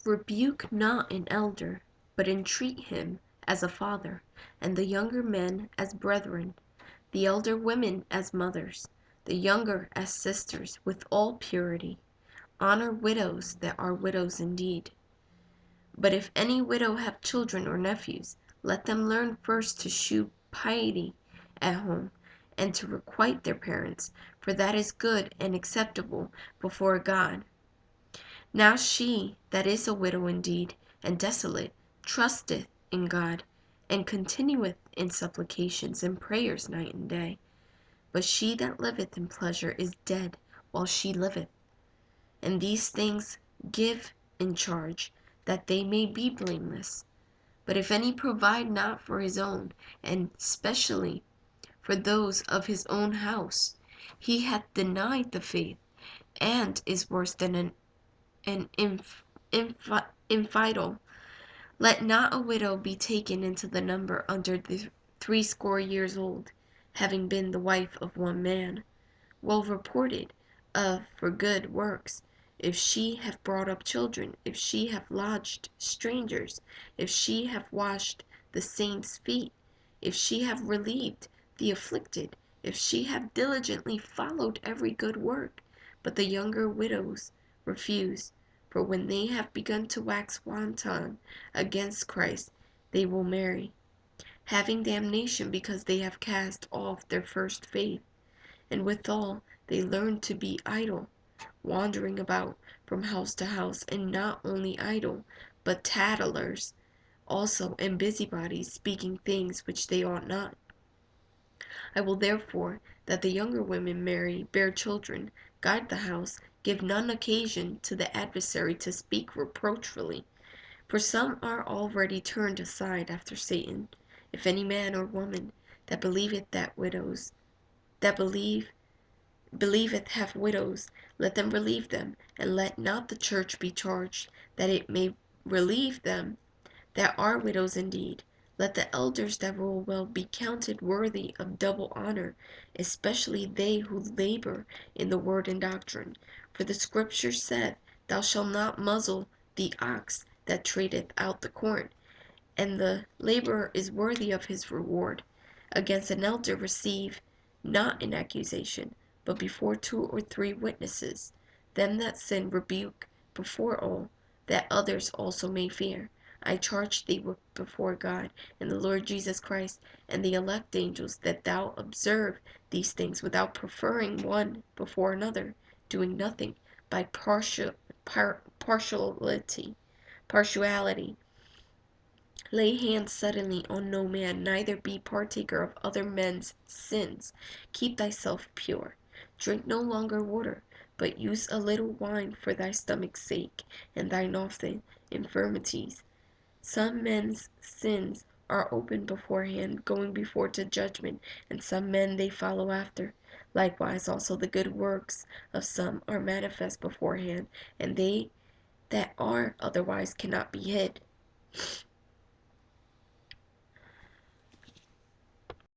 Rebuke not an elder, but entreat him as a father, and the younger men as brethren, the elder women as mothers, the younger as sisters, with all purity. Honor widows that are widows indeed. But if any widow have children or nephews, let them learn first to shew piety at home, and to requite their parents, for that is good and acceptable before God. Now she that is a widow indeed, and desolate, trusteth in God, and continueth in supplications and prayers night and day. But she that liveth in pleasure is dead while she liveth. And these things give in charge, that they may be blameless. But if any provide not for his own, and specially for those of his own house, he hath denied the faith, and is worse than an infidel. Let not a widow be taken into the number under the 80 old, having been the wife of one man, well reported of for good works, if she have brought up children, if she have lodged strangers, if she have washed the saints' feet, if she have relieved the afflicted, if she have diligently followed every good work. But the younger widows refuse, for when they have begun to wax wanton against Christ, they will marry, having damnation because they have cast off their first faith. And withal they learn to be idle, wandering about from house to house, and not only idle, but tattlers also, and busybodies, speaking things which they ought not. I will therefore that the younger women marry, bear children, guide the house, give none occasion to the adversary to speak reproachfully. For some are already turned aside after Satan. If any man or woman that believeth have widows, let them relieve them, and let not the church be charged, that it may relieve them that are widows indeed. Let the elders that rule well be counted worthy of double honor, especially they who labor in the word and doctrine. For the scripture saith, Thou shalt not muzzle the ox that treadeth out the corn, and the laborer is worthy of his reward. Against an elder receive not an accusation, but before 2 or 3 witnesses. Them that sin rebuke before all, that others also may fear. I charge thee before God and the Lord Jesus Christ and the elect angels, that thou observe these things without preferring one before another, doing nothing by partiality. Lay hands suddenly on no man, neither be partaker of other men's sins. Keep thyself pure. Drink no longer water, but use a little wine for thy stomach's sake, and thine often infirmities. Some men's sins are open beforehand, going before to judgment, and some men they follow after. Likewise also the good works of some are manifest beforehand, and they that are otherwise cannot be hid.